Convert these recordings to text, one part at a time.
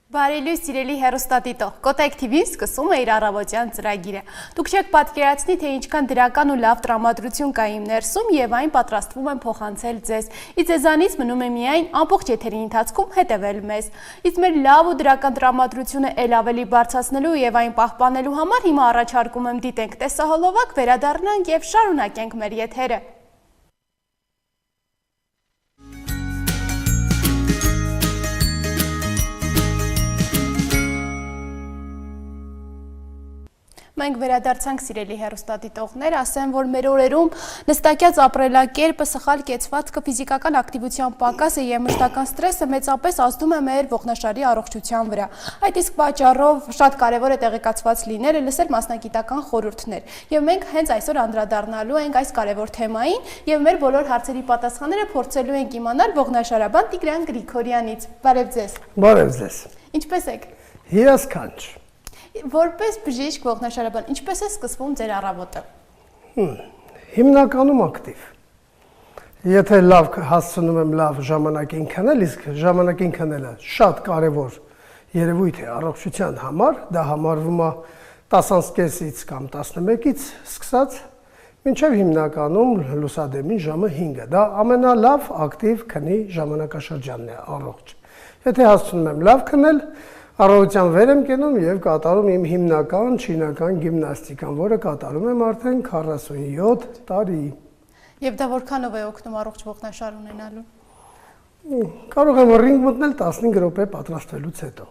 Բարելույս սիրելի հեռուստադիտող, Կոտայք TV-ն սկսում է իր առավոտյան ծրագիրը։ Դուք չեք պատկերացնի, թե ինչքան դրական ու լավ տրամադրություն կա իմ ներսում եւ այն պատրաստվում եմ փոխանցել ձեզ։ Իսկ ձեզանից մնում է միայն ամբողջ եթերի ընթացքում հետևել մեզ։ Իսկ մեր լավ ու դրական տրամադրությունը ել ավելի բարձրացնելու եւ այն պահպանելու համար հիմա առաջարկում եմ դիտենք տեսահոլովակ, վերադառնանք եւ շարունակենք մեր եթերը։ Մենք վերադարձանք սիրելի հեռուստադիտողներ, ասեմ, որ մեր օրերում նստակյաց ապրելակերպը, սխալ կեցվածքը, ֆիզիկական ակտիվության պակասը եւ մշտական ստրեսը մեծապես ազդում է մեր ողնաշարի առողջության վրա։ Այդ իսկ պատճառով շատ կարեւոր է տեղեկացված լինելը, լսել մասնագիտական խորհուրդներ։ Եվ մենք հենց այսօր անդրադառնալու ենք այս կարեւոր թեմային եւ մեր բոլոր հարցերի պատասխանները փորձելու ենք իմանալ ողնաշարաբան Տիգրան Գրիգորյանից։ Բարև ձեզ։ Բարև ձեզ։ Ինչպե՞ս եք։ Հիասքանչ։ Որպես բժիշկ ողնաշարաբան, ինչպես է սկսվում ձեր առավոտը։ Հիմնականում ակտիվ։ Եթե լավ հասցնում եմ լավ ժամանակին քնել, իսկ ժամանակին քնելը շատ կարևոր երևույթ է առողջության համար, դա համարվում է 10:30-ից կամ 11-ից սկսած, մինչև հիմնականում լուսադեմին ժամը 5-ը։ Դա ամենալավ ակտիվ քնի ժամանակաշրջանն է առողջ։ Եթե հասցնում եմ լավ քնել, առավոտյան վեր եմ կենում եւ կատարում իմ հիմնական չինական գիմնաստիկան, որը կատարում եմ արդեն 47 տարի։ Եվ դա որքանով է օգնում առողջ ողնաշար ունենալու։ Կարող եմ ռինգ մտնել 15 րոպե պատրաստվելուց հետո։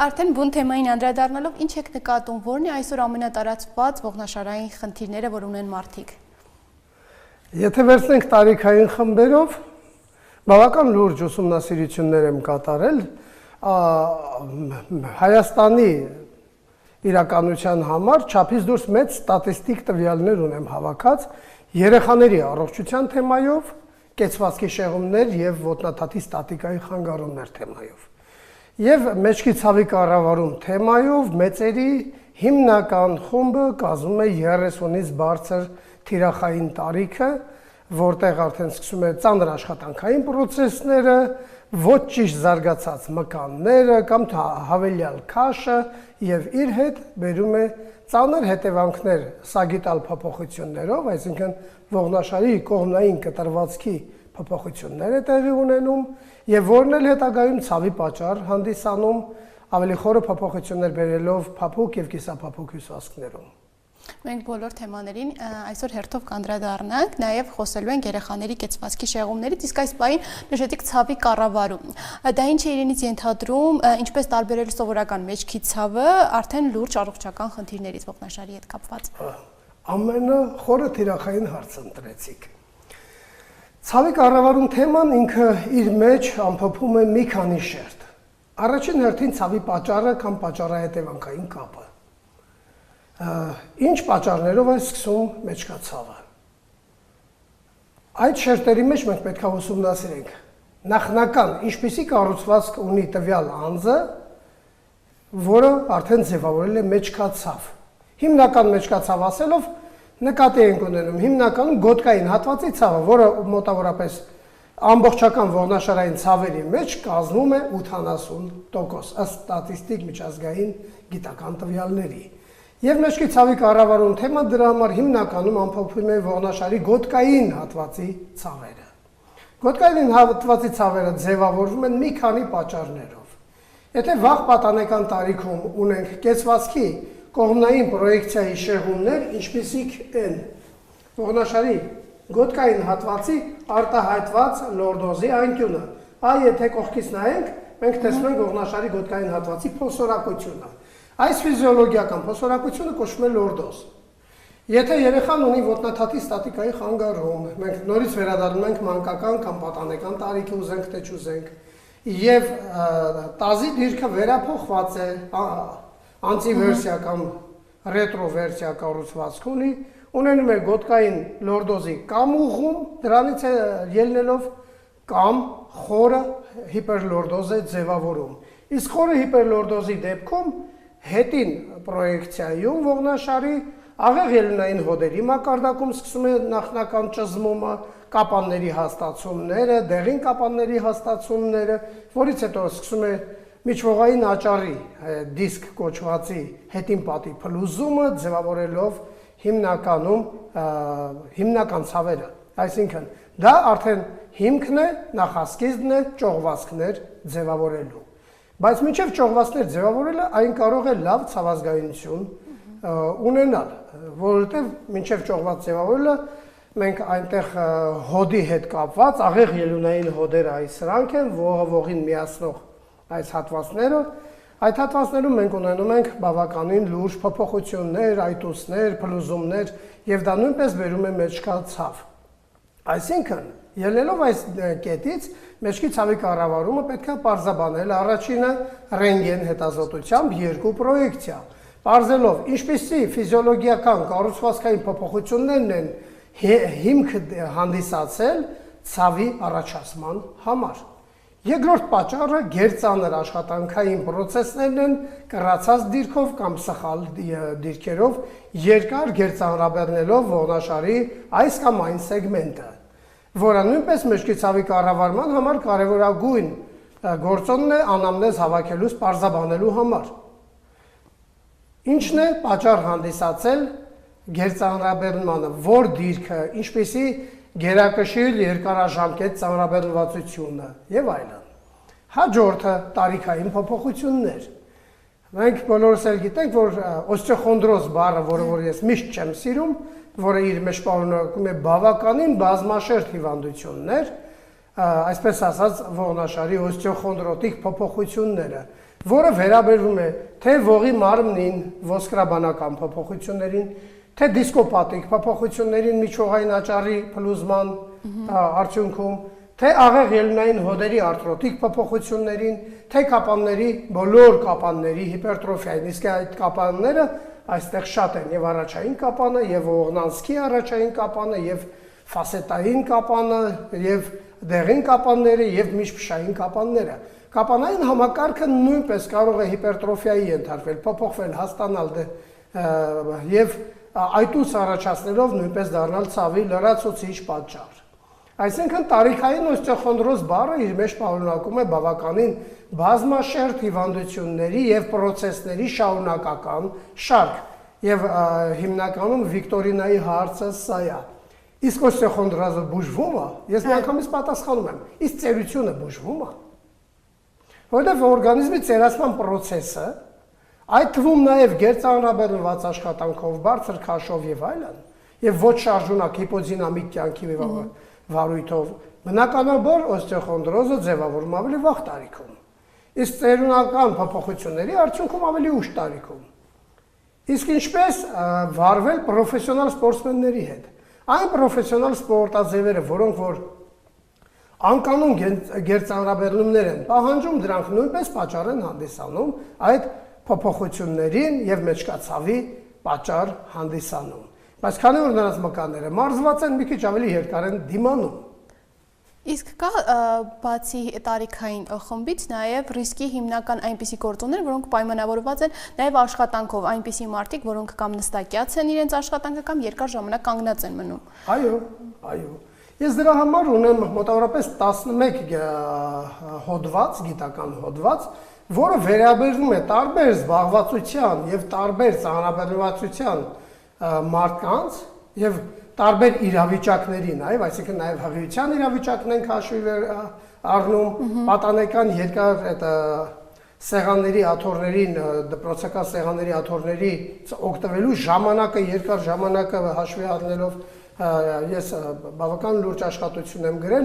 Արդեն բուն թեմային անդրադառնալով, ինչ եք նկատում, որն է այսօր ամենատարածված ողնաշարային խնդիրները, որ ունեն մարդիկ։ Եթե վերցնենք տարիքային խմբերով, բավական լուրջ ուսումնասիրություններ եմ կատարել Հայաստանի իրականության համար, չափից դուրս մեծ ստատիստիկ տվյալներ ունեմ հավաքած երեխաների առողջության թեմայով, կեցվածքի շեղումներ եւ ոտնաթաթի ստատիկայի խանգարումներ թեմայով։ Եվ մեջքի ցավի կառավարում թեմայով մեծերի հիմնական խումբը կազմում է 30-ից բարձր թիրախային տարիքը, որտեղ արդեն սկսում է ծանր աշխատանքային պրոցեսները, ոչ ճիշտ զարգացած մկանները կամ հավելյալ քաշը եւ իր հետ բերում է ծանր հետևանքներ սագիտալ փոփոխություններով, այսինքն ողնաշարի կողմնային կտրվածքի փոփոխություններ է տեղի ունենում եւ որն էլ հետագայում ցավի պատճառ հանդիսանում ավելի խորը փոփոխություններ բերելով փափուկ եւ կիսափափուկ հյուսվածքներում։ Մենք բոլոր թեմաներին այսօր հերթով կանդրադառնանք, նաև խոսելու ենք երեխաների կեցվածքի շեղումներից, իսկ այս պահին նշեցիք ցավի կառավարում։ Դա ինչ է իրենից ենթադրում, ինչպես տարբերել սովորական մեջքի ցավը արդեն լուրջ առողջական խնդիրներից ողնաշարի հետ կապված։ Ամենախորը թիրախային հարցը ընտրեցիք։ Ցավի կառավարում թեման ինքը իր մեջ ամփոփում է մի քանի շերտ։ Առաջին հերթին ցավի պատճառը կամ պատճառահետևանքային կապը։ Ինչ պատճառներով է սկսում մեջքացավը։ Այդ շերտերի մեջ մենք պետք է ուսումնասիրենք նախնական ինչպիսի կառուցվածք ունի տվյալ անձը, որը արդեն ձևավորել է մեջքացավ։ Հիմնական մեջքացավ ասելով նկատի ենք ունենում հիմնականում գոտկային հատվածի ցավը, որը մոտավորապես ամբողջական ողնաշարային ցավերի մեջ կազմում է 80% ըստ ստատիստիկ միջազգային գիտական տվյալների։ Եվ մեջքի ցավի կառավարում թեման դրա համար հիմնականում ամփոփում է ողնաշարի գոտկային հատվածի ցավերը։ Գոտկային հատվածի ցավերը ձևավորվում են մի քանի պատճառներով։ Եթե վաղ պատանեկան տարիքում ունենք կեցվածքի կողմնային պրոյեկցիայի շեղումներ, ինչպիսիք են ողնաշարի գոտկային հատվածի արտահայտված լորդոզի անկյունը, այ եթե կողքից նայենք, մենք տեսնում ենք ողնաշարի գոտկային հատվածի փոսորակությունը։ Այս ֆիզիոլոգիական փոսորակությունը կոչվում է լորդոզ։ Եթե երեխան ունի ոտնաթաթի ստատիկայի խանգարում, մենք նորից վերադառնում ենք մանկական կամ պատանեկան տարիքի ուզենք թե չուզենք, եւ տազի դիրքը վերափոխված է, անտիվերսիա կամ ռետրովերսիա կառուցվածք ունի, ունենում է գոտկային լորդոզի կամ ուղղում, դրանից է ելնելով կամ խորը հիպերլորդոզ է ձևավորում։ Իսկ խորը հիպերլորդոզի դեպքում հետին պրոյեկցիայում ողնաշարի աղեղ ելունային հոդերի մակարդակում սկսում է նախնական ճզմումը կապանների հաստացումները, դեղին կապանների հաստացումները, որից հետո սկսում է միջվողային աճառի դիսկ կոչվածի հետին պատի փլուզումը ձևավորելով հիմնական ցավերը, այսինքն դա արդեն հիմքն է, նախասկիզբն է ճողվածքներ ձևավորելու։ Բայց մինչև ճողվածքներ ձևավորելը այն կարող է լավ ցավազգայունություն ունենալ, որովհետև մինչև ճողված ձևավորելը մենք այնտեղ հոդի հետ կապված աղեղ ելունային հոդերը այս սրանք են, ողը ողին միացնող այս հատվածները, այդ հատվածներում մենք ունենում ենք բավականին լուրջ փոփոխություններ, այտուցներ, փլուզումներ եւ դա նույնպես բերում է մեջքա ցավ։ Այսինքն, ելնելով այս կետից, մեջքի ցավի կառավարումը պետք է պարզաբանել առաջինը ռենտգեն հետազոտությամբ երկու պրոյեկցիա, պարզելով ինչպիսի ֆիզիոլոգիական կառուցվածքային փոփոխություններն են հիմք հանդիսացել ցավի առաջացման համար։ Երկրորդ պատճառը գերծանր աշխատանքային պրոցեսներն են կռացած դիրքով կամ սխալ դիրքերով երկար գերծանրաբեռնելով ողնաշարի այս կամ այն սեգմենտը, որը նույնպես մեջքի ցավի կառավարման համար կարևորագույն գործոնն է անամնեզ հավաքելուց պարզաբանելու համար։ Ինչն է պատճառ հանդիսացել գերծանրաբեռնմանը, որ դիրքը, ինչպիսի գերակշիռ երկարաժամկետ ծանրաբեռնվածությունը եւ այլն։ Հաջորդը տարիքային փոփոխություններ։ Մենք բոլորս էլ գիտենք, որ օստեոխոնդրոզ բառը, որը ես միշտ չեմ սիրում, որը իր մեջ պարունակում է բավականին բազմաշերտ հիվանդություններ, այսպես ասած ողնաշարի օստեոխոնդրոտիկ փոփոխությունները, որը վերաբերվում է թե ողի մարմնին, ոսկրաբանական փոփոխություններին, թե դիսկոպատիկ փոփոխություններին միջողային աճառի փլուզման արդյունքում, թե աղեղ ելունային հոդերի արթրոտիկ փոփոխություններին, թե կապանների, բոլոր կապանների հիպերտրոֆիային, իսկ այդ կապանները այստեղ շատ են, եւ առաջային կապանը, եւ ողնանցքի առաջային կապանը, եւ ֆասետային կապանը, եւ դեղին կապանները, եւ միջփշային կապանները։ Կապանային համակարգը նույնպես կարող է հիպերտրոֆիայի ենթարկվել, փոփոխվել, հաստանալ եւ այտուց առաջացնելով նույնպես դառնալ ցավի լրացուցիչ պատճառ։ Այսինքն տարիքային օստեոխոնդրոզ բառը իր մեջ պարունակում է բավականին բազմաշերտ հիվանդությունների եւ պրոցեսների շարունակական շարք եւ հիմնականում վիկտորինայի հարցը սա է։ Իսկ օստեոխոնդրոզը բուժվում է, ես միանգամից պատասխանում եմ, իսկ ծերությունը բուժվում է։ Որովհետեւ օրգանիզմի ծերացման պրոցեսը, այդ թվում նաև գերծանրաբեռնված աշխատանքով, բարձր քաշով եւ այլն, եւ ոչ շարժունակ հիպոդինամիկ կյանքի վարույթով, բնականաբար օստեոխոնդրոզը ձևավորվում ավելի վաղ տարիքում, իսկ ծերունական փոփոխությունների արդյունքում ավելի ուշ տարիքում։ Իսկ ինչպես վարվել պրոֆեսիոնալ սպորտսմենների հետ։ Այն պրոֆեսիոնալ սպորտաձևերը, որոնք որ անկանոն գերծանրաբեռնումներ են պահանջում, դրանք նույնպես պատճառ են հանդիսանում այդ փոփոխություններին եւ մեջքացավի պատճառ հանդիսանում։ Բայց քանի որ նրանց մկանները մարզված են, մի քիչ ավելի երկար են դիմանում։ Իսկ կա բացի տարիքային խմբից նաև ռիսկի հիմնական այնպիսի գործոններ, որոնք պայմանավորված են նաև աշխատանքով, այնպիսի մարդիկ, որոնք կամ նստակյաց են իրենց աշխատանքը կամ երկար ժամանակ կանգնած են մնում։ Այո։ Ես դրա համար ունեմ մոտավորապես 11 հոդված, գիտական հոդված, որը վերաբերվում է տարբեր զբաղվածության եւ տարբեր ծանրաբեռնվածության մարդկանց եւ տարբեր իրավիճակներին, այո, այսինքն նաեւ հղիության իրավիճակն ենք հաշվի առնում, պատանեկան երկար այդ սեղանների աթոռներին, դպրոցական սեղանների աթոռների օգտվելու ժամանակը, երկար ժամանակը հաշվի առնելով ես բավական լուրջ աշխատություն եմ գրել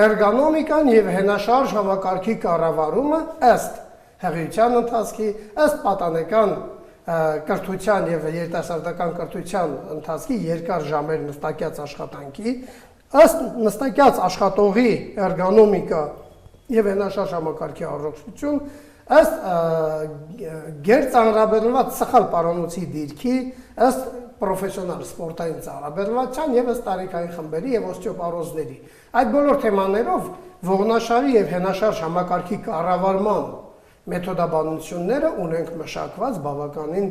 էրգոնոմիկան եւ հենաշարժ համակարգի կառավարումը ըստ հղիության ընթացքի, ըստ պատանեկան կրթության եւ երիտասարդական կրթության ընթացքի երկար ժամեր նստակյաց աշխատանքի, ըստ նստակյաց աշխատողի էրգոնոմիկա եւ հենաշարժ համակարգի առողջություն, ըստ գերծանրաբեռնված սխալ պարանոցի դիրքի, ըստ պրոֆեսիոնալ սպորտային ծանրաբեռնվածության եւ ըստ տարիքային խմբերի եւ օստեոպարոզների։ Այդ բոլոր թեմաներով ողնաշարի եւ հենաշարժ համակարգի կառավարման մեթոդաբանությունները ունենք մշակված բավականին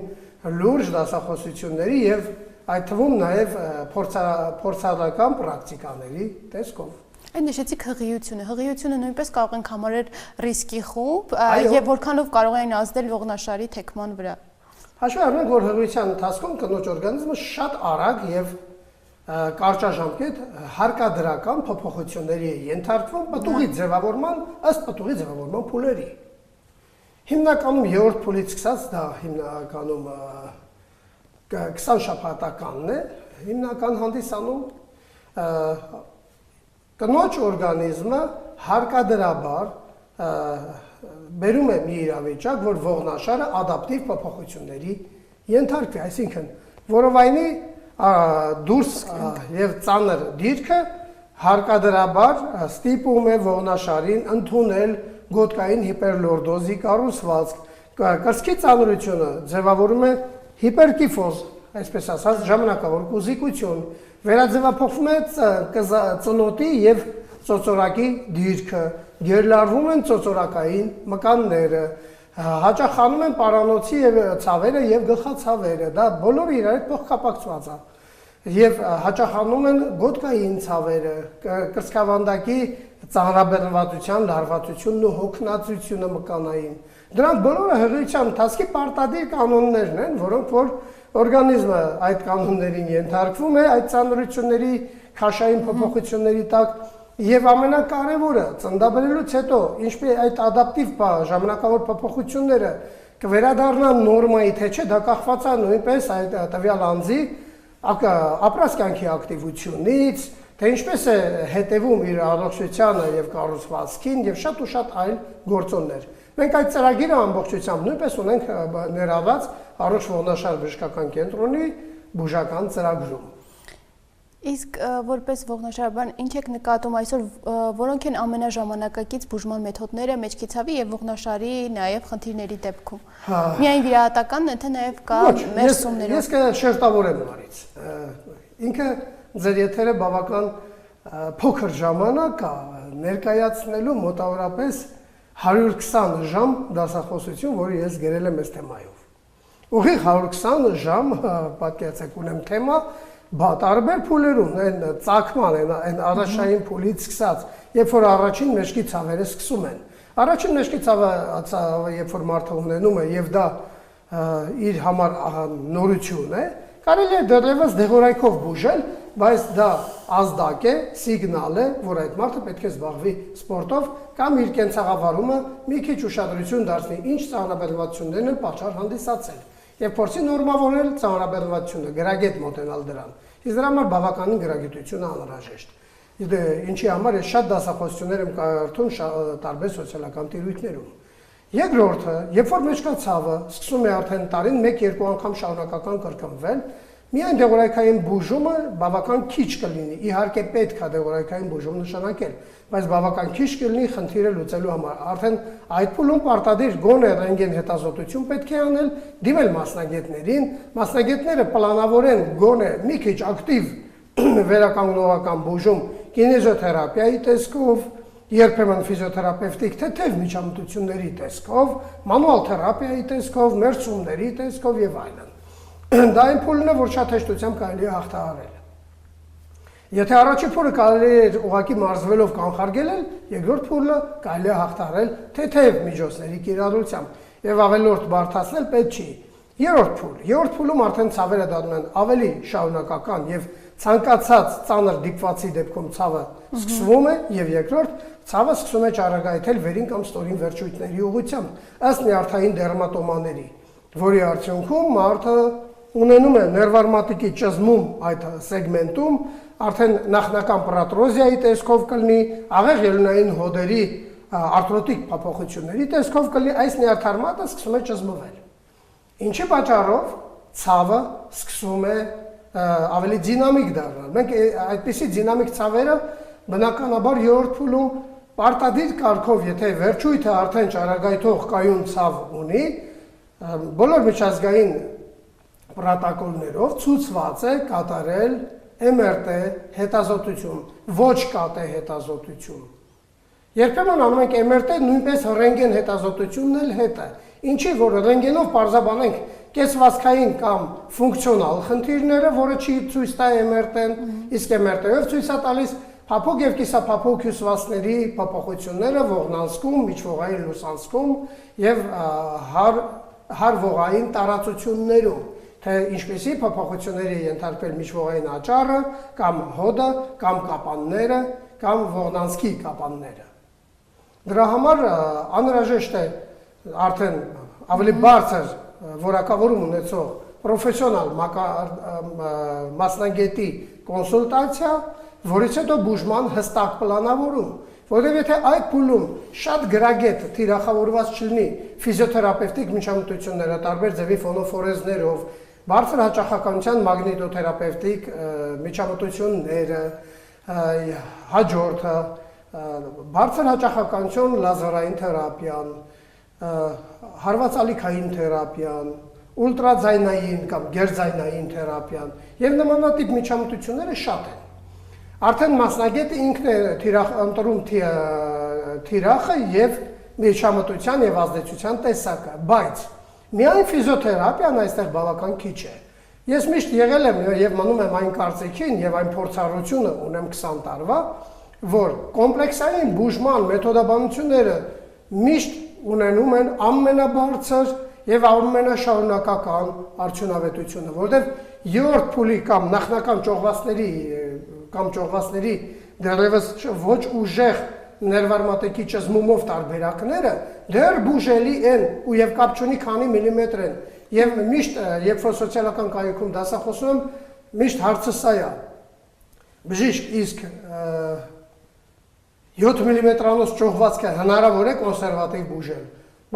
լուրջ դասախոսությունների եւ այդ թվում նաև փորձարարական պրակտիկաների տեսքով։ Այդ նշեցիք հղիությունը նույնպես կարող ենք համարել ռիսկի խումբ եւ որքանով կարող են ազդել ողնաշարի թեքման վրա։ Հաշվի առնենք, որ հղիության ընթացքում կնոջ օրգանիզմը շատ արագ եւ կարճաժամկետ հարկադրական փոփոխությունների է ենթարկվում պտուղի ձևավորման ըստ պտուղի ձևավորման փուլերի։ Հիմնականում 3-րդ փուլից սկսած դա հիմնականում 20 շաբաթականն է, հիմնական հանդիսանում կնոջ օրգանիզմը հարկադրաբար բերում է մի իրավիճակ, որ ողնաշարը ադապտիվ փոփոխությունների ենթարկվի, այսինքն որովայնի դուրս եւ ծանր դիրքը հարկադրաբար ստիպում է ողնաշարին ընդունել գոտկային հիպերլորդոզի կառուցվածք, կրծքի ծանրությունը ձևավորում է հիպերկիֆոզ, այսպես ասած ժամանակավոր կուզիկություն, վերաձևափոխվում է ծնոտի եւ ծոծորակի դիրքը, գերլարվում են ծոծորակային մկանները, հաճախանում են պարանոցի եւ ցավերը եւ գլխացավերը, դա բոլորը իրար հետ փոխկապակցված է։ Եվ հաճախանում են գոտկային ցավերը, կրծքավանդակի ծանրաբեռնվածության լարվածությունն ու հոգնածությունը մկանային։ Դրանք բոլորը հղիության ընթացքի պարտադիր կանոններն են, որոնք որ օրգանիզմը այդ կանոններին ենթարկվում է այդ ծանրությունների քաշային փոփոխությունների տակ եւ ամենակարևորը ծննդաբերելուց հետո ինչպես այդ ադապտիվ ժամանակավոր փոփոխությունները կվերադառնան նորմայի թե չէ դա կախված է նույնպես այդ տվյալ անձի ապրած կյանքի ակտիվությունից թե ինչպես է հետևում իր առողջությանը եւ կառուցվածքին եւ շատ ու շատ այլ գործոններ։ Մենք այդ ծրագիրը ամբողջությամբ նույնպես ունենք ներառված առողջ ողնաշար բժշկական կենտրոնի բուժական ծրագրում։ Իսկ որպես ողնաշարաբան ինչ եք նկատում այսօր որոնք են ամենաժամանակակից բուժման մեթոդները մեջքի ցավի եւ ողնաշարի նաեւ խնդիրների դեպքում։ Միայն վիրահատականն է թե նաեւ կա մերսումներով։ Ես կշերտավորեմ նորից։ Ինքը ձեր եթերը բավական փոքր ժամանակ է ներկայացնելու մոտավորապես 120 ժամ դասախոսություն, որը ես գրել եմ այս թեմայով։ Ուղիղ 120 ժամ պատկերացեք ունեմ թեմա, տարբեր փուլերում, այն ծագման, այն առաջային փուլից սկսած, երբ որ առաջին մեջքի ցավերը սկսում են։ Առաջին մեջքի ցավը, երբ որ մարդը ունենում է եւ դա իր համար նորություն է, կարելի է դեռևս դեղորայքով բուժել, բայց դա ազդակ է, սիգնալ է, որ այդ մարդը պետք է զբաղվի սպորտով կամ իր կենցաղավարումը մի քիչ ուշադրություն դարձնի, ինչ ծանրաբեռնվածություններն են պատճառ հանդիսացել եւ փորձի նորմավորել ծանրաբեռնվածությունը, գրագետ մոտենալ դրան։ Իսկ դրա համար բավականին գրագիտությունը անհրաժեշտ։ Ինչի համար ես շատ դասախոսություններ եմ կարդում տարբեր սոցիալական տիրույթներում։ Երկրորդը, երբ որ մեջքա ցավը սկսում է արդեն տարին 1-2 անգամ շարունակական կրկնվել, միայն դեղորայքային բուժումը բավական քիչ կլինի։ Իհարկե պետք է դեղորայքային բուժում նշանակել, բայց բավական քիչ կլինի խնդիրը լուծելու համար։ Արդեն այդ փուլում պարտադիր գոնե ռենտգեն հետազոտություն պետք է անել, դիմել մասնագետներին, մասնագետները պլանավորեն գոնե մի քիչ ակտիվ վերականգնողական բուժում կինեզիոթերապիայի տեսքով, երբեմն ֆիզիոթերապևտիկ թեթև միջամտությունների տեսքով, մանուալ թերապիայի տեսքով, մերձումների տեսքով եւ այլն։ Դա այն փուլն է, որ շատ հեշտությամբ կարելի է հաղթահարել։ Եթե առաջին փուլը կարելի է ուղղակի մարզվելով կանխարգելել, երկրորդ փուլը կարելի է հաղթահարել թեթև միջոցների կիրառությամբ եւ ավելորդ բարդացնել պետք չի։ Երրորդ փուլում արդեն ցավերը դառնում են ավելի շարունակական եւ ցանկացած ծանր դիպվածի դեպքում ցավը սկսվում է եւ երկրորդ ցավը սկսում է ճառագայթել վերին կամ ստորին վերջույթների ուղղությամբ ըստ նյարդային դերմատոմաների, որի արդյունքում մարդը ունենում է ներվարմատիկի ճզմում այդ սեգմենտում, արդեն նախնական պրատրոզիայի տեսքով կլինի, աղեղ ելունային հոդերի արտրոտիկ փոփոխությունների տեսքով կլինի, այս նյարդարմատը սկսում է ճզմվել։ Ինչի պատճառով ցավը սկսում է ավելի դինամիկ դառնալ։ Մենք այդպիսի դինամիկ ցավերը բնականաբար երրորդ փուլում պարտադիր կարգով, եթե վերջույթը արդեն ճառագայթող կայուն ցավ ունի, բոլոր միջազգային պրոտոկոլներով ցույցված է կատարել MRT հետազոտություն, ոչ ԿՏ հետազոտություն։ Երբեմն անում ենք MRT նույնպես ռենտգեն հետազոտությունն էլ հետը։ Ինչի որ ռենտգենով պարզաբանենք կեցվածքային կամ ֆունկցիոնալ խնդիրները, որը չի ցույց տա MRT-ն, իսկ MRT-ով ցույց է տալիս փափուկ եւ կիսափափուկ հյուսվածքների փոփոխությունները ողնանցքում, միջվողային լուսանցքում եւ հարվողային տարածություններում, թե ինչպեսի փոփոխությունների ենթարկվել միջվողային աճառը, կամ հոդը, կամ կապանները, կամ ողնանցքի կապանները։ Դրա համար անհրաժեշտ է արդեն ավելի բարձր որակավորում ունեցող պրոֆեսիոնալ մասնագետի կոնսուլտացիա, որից հետո բուժման հստակ պլանավորում, որովհետև եթե այդ փուլում շատ գրագետ թիրախավորված չլինի ֆիզիոթերապևտիկ միջամտությունները, տարբեր ձևի ֆոնոֆորեզներով, բարձր հաճախականության մագնիտոթերապևտիկ միջամտությունները, հաջորդը, բարձր հաճախականություն լազերային թերապիան, հարվածալիքային թերապիան, ուլտրաձայնային կամ գերձայնային թերապիան եւ նմանատիպ միջամտությունները շատ են։ Արդեն մասնագետը ինքն է ընտրում թիրախը եւ միջամտության եւ ազդեցության տեսակը, բայց միայն ֆիզիոթերապիան այստեղ բավական քիչ է։ Ես միշտ եղել եմ եւ մնում եմ այն կարծիքին եւ այն փորձառությունը ունեմ 20 տարվա, որ կոմպլեքսային բուժման մեթոդաբանությունները միշտ ունենում են ամենաբարձր եւ ամենաշարունակական արդյունավետությունը, որովհետեւ երրորդ փուլի կամ նախնական ճողվածների դեռևս ոչ ուժեղ ներվարմատեկի ճզմումով տարբերակները դեռ բուժելի են ու եւ կապ չունի քանի միլիմետր են եւ միշտ երբ որ սոցիալական կայքում դասախոսում եմ միշտ հարցը սա է բժիշկ իսկ 7 մմ-անոց ճողվածքը հնարավոր է կոնսերվատիվ բուժել։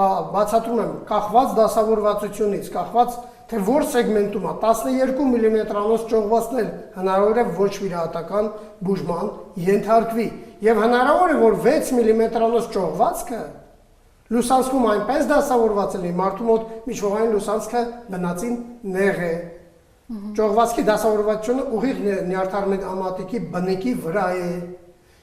Բացատրում եմ, կախված դասավորվածությունից, կախված թե որ սեգմենտում է, 12 մմ-անոց ճողվածն էլ հնարավոր է ոչ վիրահատական բուժման ենթարկվի։ Եվ հնարավոր է, որ 6 մմ-անոց ճողվածքը լուսանցքում այնպես դասավորված է, մարդու մոտ միջվողային լուսանցքը բնածին նեղ է։ Ճողվածքի դասավորվածությունը ուղիղ նյարդարմատիկի բնիկի վրա է։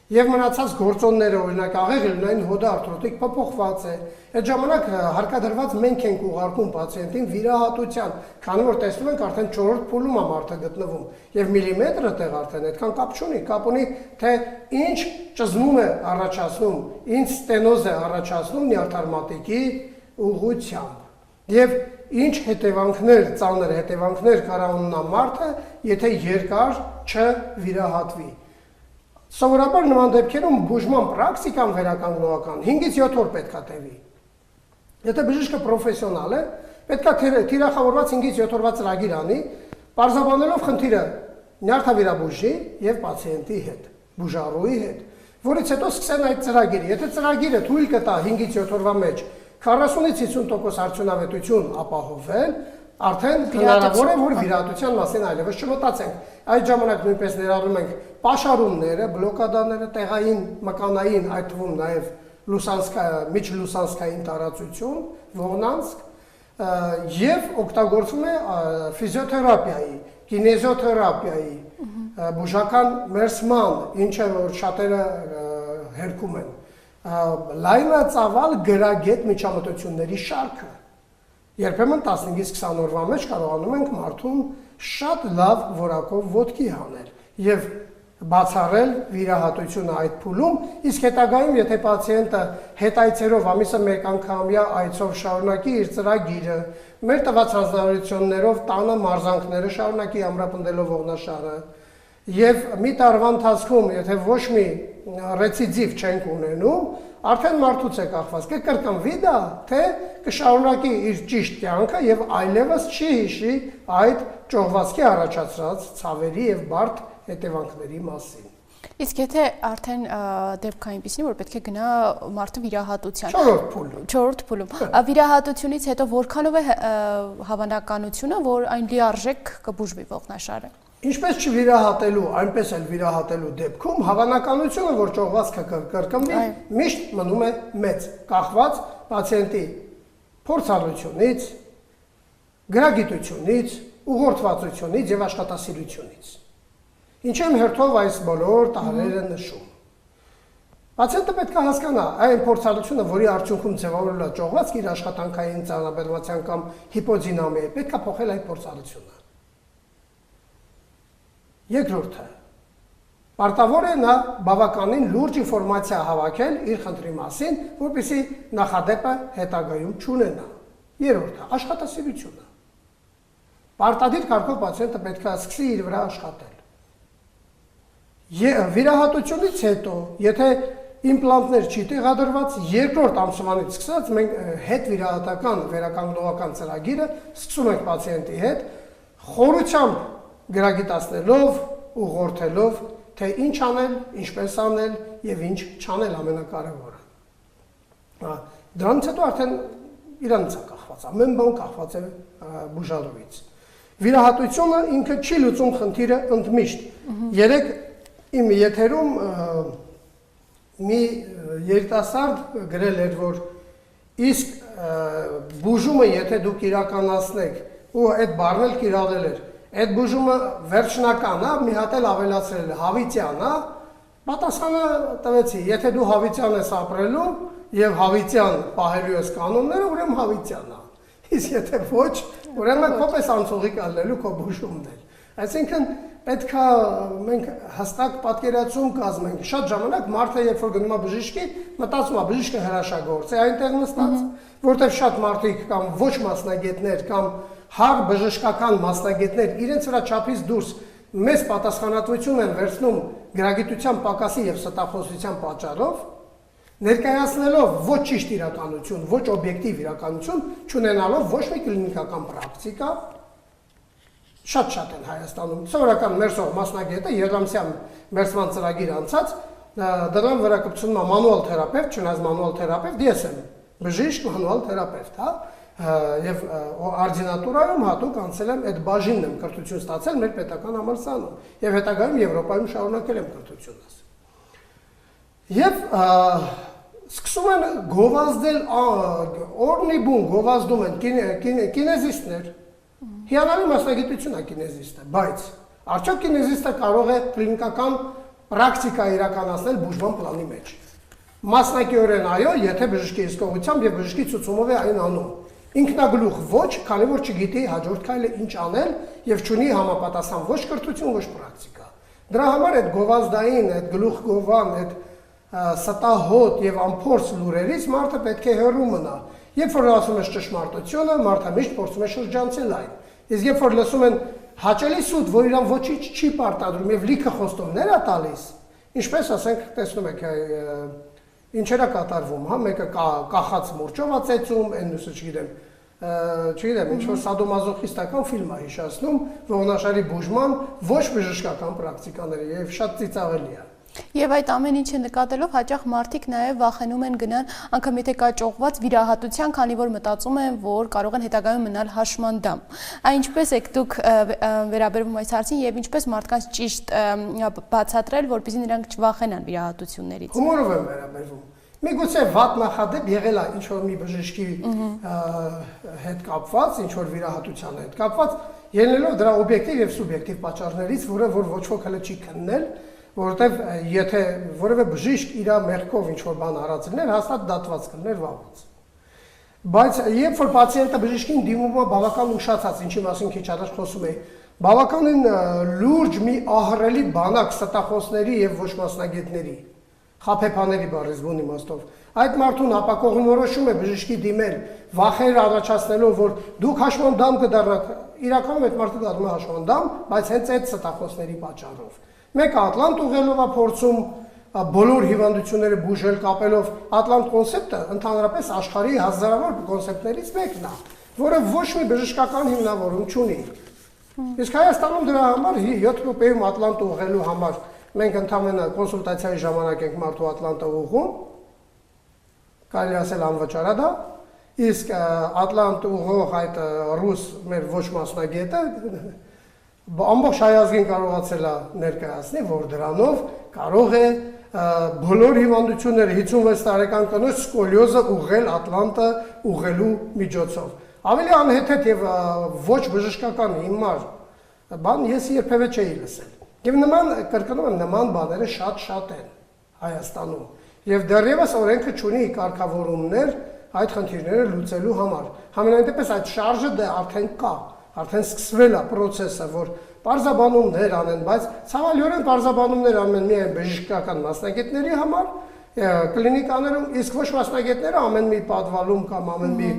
Եվ մնացած գործոնները, օրինակ աղեղը լնային հոդը արթրոտիկ փոփոխված է։ Այդ ժամանակ հարկադրված մենք ենք ուղարկում պացիենտին վիրահատության, քանի որ տեսնում ենք արդեն 4-րդ փուլում է մարդը գտնվում։ Եվ միլիմետրը տեղ արդեն այդքան կապ չունի, կապ ունի թե ինչ ճզմում է առաջացնում, ինչ ստենոզ է առաջացնում նյարդարմատիկի ուղղությամբ։ Եվ ինչ հետևանքներ, ծանր հետևանքներ կարա ունենա մարդը, եթե երկար չվիրահատվի։ Սովորաբար նման դեպքերում բուժման պրակտիկան վերականգնողական 5-ից 7 օր պետք է տևի։ Եթե բժիշկը պրոֆեսիոնալ է, պետք է թիրախավորված 5-ից 7 օրվա ծրագիր անի, պարզաբանելով խնդիրը նյարդավիրաբույժի եւ պացիենտի հետ, բուժառուի հետ, որից հետո սկսեն այդ ծրագիրը։ Եթե ծրագիրը թույլ կտա 5-ից 7 օրվա մեջ 40-ից 50% արդյունավետություն ապահովել, արդեն հնարավոր է, որ վիրահատության մասին այլևս չմտածենք։ Այդ ժամանակ նույնպես ներառում ենք պաշարումները, բլոկադաները, տեղային, մկանային, այդ թվում նաև միջլուսանցքային տարածություն, ողնանցք, եւ օգտագործվում է ֆիզիոթերապիայի, կինեզիոթերապիայի, բուժական մերսման, ինչը որ շատերը հերքում են, լայնածավալ գրագետ միջամտությունների շարքը։ Երբեմն 15-ից 20 օրվա մեջ կարողանում ենք մարդուն շատ լավ որակով ոտքի հանել եւ բացառել վիրահատությունը այդ փուլում, իսկ հետագայում եթե պացիենտը հետայցերով ամիսը մեկ անգամյա այցով շարունակի իր ծրագիրը, մեր տված հանձնարարություններով տանը մարզանքները շարունակի ամրապնդելով ողնաշարը եւ մի տարվա ընթացքում եթե ոչ մի ռեցիդիվ չենք ունենում, արդեն մարդուց է կախված, կկրկնվի դա, թե կշարունակի իր ճիշտ կյանքը եւ այլևս չի հիշի այդ ճողվածքի առաջացած ցավերի եւ բարդ հետևանքների մասին։ Իսկ եթե արդեն դեպք այնպիսին, որ պետք է գնա մարդը վիրահատության։ 4-րդ փուլում։ Վիրահատությունից հետո որքանով է հավանականությունը, որ այն լիարժեք կբուժվի ողնաշարը։ Ինչպես չվիրահատելու, այնպես էլ վիրահատելու դեպքում հավանականությունը, որ ճողվածքը կկրկնվի, միշտ մնում է մեծ, կախված պացիենտի փորձառությունից, գրագիտությունից, ուղղորդվածությունից եւ աշխատասիրությունից։ Ինչ եմ հերթով այս բոլոր տարրերը նշում։ Պացիենտը պետք է հասկանա այն փորձառությունը, որի արդյունքում ձևավորել է ճողվածք իր աշխատանքային ծանրաբեռնվածության կամ հիպոդինամիայի, պետք է փոխել այդ փորձառությունը։ Երկրորդը, պարտավոր է նա բավականին լուրջ ինֆորմացիա հավաքել իր խնդրի մասին, որպեսզի նախադեպը հետագայում չունենա։ Երրորդը, աշխատասիրությունը։ Պարտադիր կարգով պացիենտը պետք է սկսի իր վրա աշխատել։ Վիրահատությունից հետո, եթե իմպլանտներ չի տեղադրված, երկրորդ ամսվանից սկսած մենք հետ վիրահատական վերականգնողական ծրագիրը սկսում ենք պացիենտի հետ, խորությամբ գրագիտացնելով, ուղղորդելով, թե ինչ անել, ինչպես անել եւ ինչ չանել ամենակարևորը։ Դրանից հետո արդեն իրանից է կախված, ամեն բան կախված է բուժալուից։ Վիրահատությունը ինքը չի լուծում խնդիրը ընդմիշտ։ Երեք իմ եթերում մի երիտասարդ գրել էր, որ իսկ բուժումը, եթե դուք իրականացնեք, ու այդ բառն էլ կիրառել էր, այդ բուժումը վերջնական է, մի հատ էլ ավելացրել է, հավիտյան է, պատասխանը տվեցի, եթե դու հավիտյան ես ապրելու եւ հավիտյան պահելու ես կանոնները, ուրեմն հավիտյան է։ Իսկ եթե ոչ, ուրեմն քո պես անցողիկ ալնելու քո բուժումն էլ։ Այսինքն պետք է մենք հստակ պատկերացում կազմենք։ Շատ ժամանակ մարդը երբ որ գնում է բժիշկի, մտածում է բժիշկը հրաշագործ է այնտեղ նստած, որտեղ շատ մարդիկ կամ ոչ մասնագետներ կամ հար բժշկական մասնագետներ իրենց վրա չափից դուրս մեծ պատասխանատվություն են վերցնում գրագիտության պակասի եւ ստախոսության պատճառով, ներկայացնելով ոչ ճիշտ իրականություն, ոչ օբյեկտիվ իրականություն, չունենալով ոչ մի կլինիկական պրակտիկա, շատ են Հայաստանում։ Սովորական մերսող մասնագետը երամսյան մերսման ծրագիր անցած, դրան վրա կպցնում է մանուալ թերապևտ, չնայած մանուալ թերապևտ, ես եմ բժիշկ մանուալ թերապևտ, հա, եւ արդինատուրայում հատուկ անցել եմ այդ բաժինն եմ կրթություն ստացել մեր պետական համալսարանում եւ հետագայում Եվրոպայում շարունակել եմ կրթությունս։ Եվ սկսում են գովազդել օրնիբուն գովազդում են կինեզիստներ։ Հիանալի մասնագիտություն է կինեզիստը, բայց արդյոք կինեզիստը կարող է կլինիկական պրակտիկա իրականացնել բուժման պլանի մեջ։ Մասնակիորեն այո, եթե բժշկի հսկողությամբ եւ բժշկի ցուցումով է այն անում։ Ինքնագլուխ ոչ, քանի որ չգիտի հաջորդ քայլը ինչ անել եւ չունի համապատասխան ոչ կրթություն, ոչ պրակտիկա։ Դրա համար այդ գովազդային, այդ գլուխգովան, այդ ստահոտ եւ ամփորձ լուրերից մարդը պետք է հեռու մնա։ Երբ որ ասում ես ճշմարտությունը, մարդը միշտ փորձում է շրջանցել այն։ Իսկ երբ որ լսում են հաճելի սուտ, որ իրան ոչինչ չի պարտադրում եւ լիքը խոստումներ է տալիս, ինչպես ասենք, տեսնում եք, ինչեր է կատարվում, հա, մեկը կախած մուրճով է ծեծում, այն մյուսը չգիտեմ, ինչ որ սադոմազոխիստական ֆիլմ է հիշեցնում, ողնաշարի բուժման ոչ բժշկական պրակտիկաները եւ շատ ծիծաղելի է։ Եվ այդ ամեն ինչը նկատելով հաճախ մարդիկ նաև վախենում են գնան անգամ եթե կա ճողված վիրահատության, քանի որ մտածում են, որ կարող են հետագայում մնալ հաշմանդամ։ Ինչպես եք դուք վերաբերվում այս հարցին եւ ինչպես մարդկանց ճիշտ բացատրել, որպեսզի նրանք չվախենան վիրահատություններից։ Հումորով եմ վերաբերվում։ Միգուցե վատ նախադեպ եղել է ինչ որ մի բժշկի հետ կապված, ինչ որ վիրահատության հետ կապված, ելնելով դրա օբյեկտիվ եւ սուբյեկտիվ պատճառներից, որը որ ոչ ոք հələ չի քննել, որովհետև եթե որևէ բժիշկ իր մեղքով ինչ որ բան արած լիներ, հաստատ դատված կլիներ վաղուց։ Բայց երբ որ պացիենտը բժիշկին դիմում է բավական ուշացած, ինչի մասին քիչ առաջ խոսում էի, բավականին լուրջ մի ահռելի բանակ ստախոսների եւ ոչ մասնագետների, խաբեբաների բառից բուն իմաստով, այդ մարդուն ապակողնորոշում է բժշկի դիմել, վախեր առաջացնելով, որ դուք հաշմանդամ կդառնաք, իրականում այդ մարդը դառնում է հաշմանդամ, բայց հենց այդ ստախոսների պատճառով։ Մեկը Ատլանտ ուղղելով է փորձում բոլոր հիվանդությունները բուժել կապելով Ատլանտ կոնցեպտը ընդհանրապես աշխարհի հազարավոր կոնցեպտներից մեկն է, որը ոչ մի բժշկական հիմնավորում չունի։ Իսկ Հայաստանում դրա համար 7 րոպեում Ատլանտ ուղղելու համար մենք ընդհանրապես կոնսուլտացիայի ժամանակ ենք մարդու Ատլանտը ուղղում, կարելի ասել անվճար է դա, իսկ Ատլանտ ուղղող այդ ռուս մեր ոչ մասնագետը ամբողջ հայազգին կարողացել է ներկայացնել, որ դրանով կարող է բոլոր հիվանդությունները 56 տարեկան կնոջ սկոլիոզը ուղղել Ատլանտը ուղղելու միջոցով։ Ավելի անհեթեթ եւ ոչ բժշկական հիմար բան ես երբևէ չէի լսել։ Եվ նման կրկնում եմ, նման բաները շատ են Հայաստանում։ Եվ դեռևս օրենքը չունի կարգավորումներ այդ խնդիրները լուծելու համար։ Համենայն դեպս այդ շարժը դե արդեն կա, արդեն սկսվել է process-ը, որ պարզաբանումներ անեն, բայց ցավալիորեն պարզաբանումներ անեն միայն բժշկական մասնագետների համար, կլինիկաներում, իսկ ոչ մասնագետները ամեն մի պատվալում կամ ամեն մի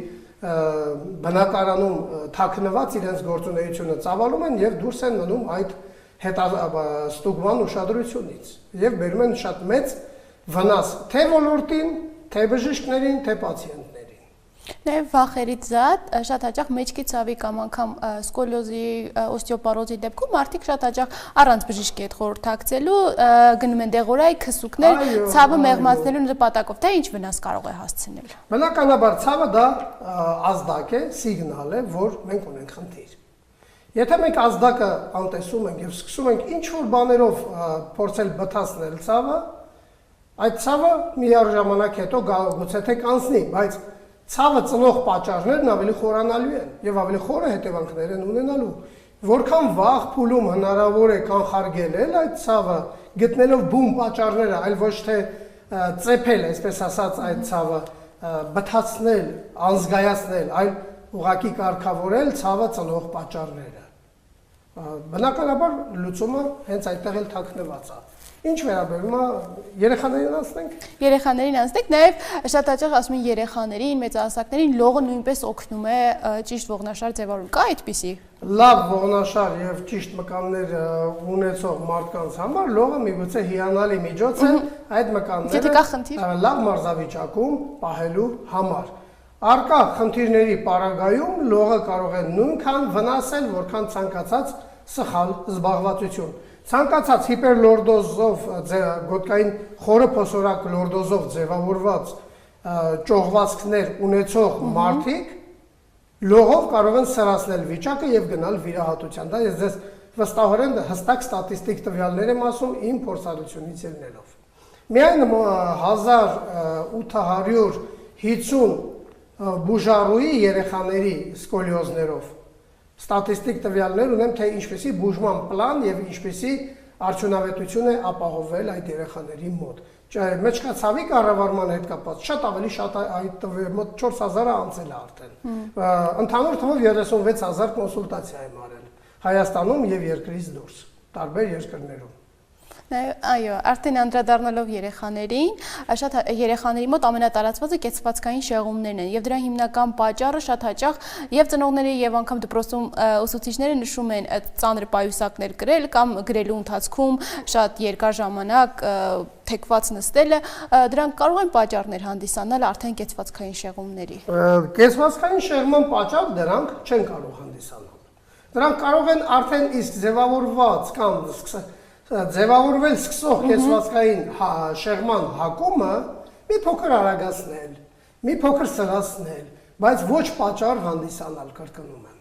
բնակարանում թաքնված իրենց գործունեությունը ծավալում են եւ դուրս են մնում այդ հետաստուգման ուշադրությունից եւ բերում են շատ մեծ վնաս թե ոլորտին, թե բժիշկներին, թե պացիենտներին։ Նաև վախերից զատ շատ հաճախ մեջքի ցավի կամ անգամ սկոլիոզի, օստեոպարոզի դեպքում մարդիկ շատ հաճախ առանց բժիշկի հետ խորհրդակցելու գնում են դեղորայ, քսուկներ, ցավը մեղմացնելու նպատակով, թե ինչ վնաս կարող է հասցնել։ Բնականաբար ցավը դա ազդակ է, սիգնալ է, որ մենք ունենք խնդիր։ Եթե մենք ազդակը անտեսում ենք եւ սկսում ենք ինչ որ բաներով փորձել բթացնել ցավը, այդ ցավը միառժամանակ հետո գուցե թե կանցնի, բայց ցավը ծնող պատճառներն ավելի խորանալու են եւ ավելի խորը հետևանքներ են ունենալու։ Որքան վաղ փուլում հնարավոր է կանխարգելել այդ ցավը, գտնելով բուն պատճառները, այլ ոչ թե ծեփել, այսպես ասած, այդ ցավը, բթացնել, անզգայացնել, այլ ուղղակի կարգավորել ցավը ծնող պատճառները։ Բնականաբար լուծումը հենց այդտեղ էլ թաքնված է։ Ինչ վերաբերում է երեխաներին անցնենք։ Երեխաներին անցնենք, նաև շատ հաճախ ասում են երեխաներին, մեծահասակներին լողը նույնպես օգնում է ճիշտ ողնաշար ձևավորում։ Կա այդպիսի։ Լավ ողնաշար եւ ճիշտ մկաններ ունեցող մարդկանց համար լողը միգուցե հիանալի միջոց է այդ մկանները լավ մարզավիճակում պահելու համար։ Արկա խնդիրների պարագայում լողը կարող է նույնքան վնասել, որքան ցանկացած սխալ զբաղվածություն։ Ցանկացած հիպերլորդոզով գոտկային խորը փոսորակ լորդոզով ձևավորված ճողվածքներ ունեցող մարդիկ լողով կարող են սրացնել վիճակը եւ գնալ վիրահատության։ Դա ես ձեզ վստահորեն հստակ ստատիստիկ տվյալներ եմ ասում իմ փորձառությունից ելնելով։ Միայն 1850 բուժառուի երեխաների սկոլիոզներով ստատիստիկ տվյալներ ունեմ, թե ինչպեսի բուժման պլան եւ ինչպեսի արդյունավետություն է ապահովել այդ երեխաների մոտ։ Մեջքացավի կառավարման հետ կապված շատ ավելի շատ այդ մոտ 4000-ը անցել է արդեն։ Ընդհանուր թվով 36000 կոնսուլտացիա եմ արել Հայաստանում եւ երկրից դուրս, տարբեր երկրներում։ Այո, արդեն անդրադառնալով երեխաներին, շատ երեխաների մոտ ամենատարածվածը կեցվածքային շեղումներն են եւ դրա հիմնական պատճառը շատ հաճախ եւ ծնողները եւ անգամ դպրոցում ուսուցիչները նշում են ծանր պայուսակներ գրել կամ գրելու ընթացքում շատ երկար ժամանակ թեքված նստելը, դրանք կարող են պատճառներ հանդիսանալ արդեն կեցվածքային շեղումների։ Կեցվածքային շեղման պատճառ դրանք չեն կարող հանդիսանալ։ Դրանք կարող են արդեն իսկ ձևավորված կամ ձևավորվել սկսող կեցվածքային շեղման հակումը մի փոքր արագացնել, մի փոքր սրացնել, բայց ոչ պատճառ հանդիսանալ, կրկնում եմ։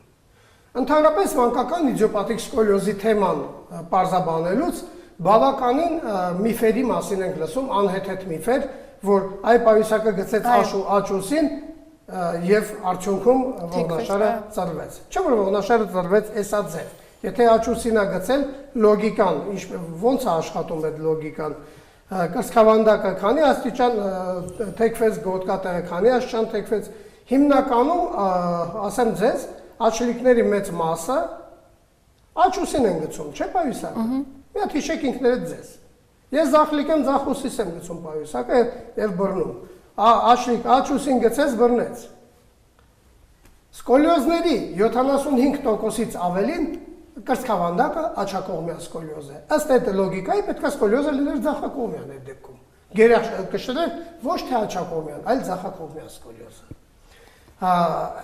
Ընդհանրապես մանկական իդիոպաթիկ սկոլիոզի թեման պարզաբանելուց բավականին միֆերի մասին ենք լսում, անհեթեթ միֆեր, որ այ պայուսակը գցեց աչուսին եւ արդյունքում ողնաշարը ծռվեց։ Չէ՞ որ ողնաշարը ծռվեց էսա ձև։ Եթե աչուսին է գցել, լոգիկան, ոնց է աշխատում այդ լոգիկան, կրծքավանդակը քանի աստիճան թեքվեց, գոտկատեղը քանի աստիճան թեքվեց, հիմնականում, ասեմ ձեզ, աչլիկների մեծ մասը աչուսին են գցում, չէ՞ պայուսակը։ Մի հատ հիշեք ինքներդ ձեզ։ Ես ձախլիկ եմ, ձախուսիս եմ գցում պայուսակը եւ բռնում։ Աչուսին գցեց, բռնեց։ Սկոլիոզների 75%-ից ավելին կրծքավանդակը աչակողմյան սկոլիոզ է։ Ըստ այդ լոգիկայի պետք է սկոլիոզը լիներ ձախակողմյան այդ դեպքում։ Գերախ կշտեր ոչ թե աչակողմյան, այլ ձախակողմյան սկոլիոզը։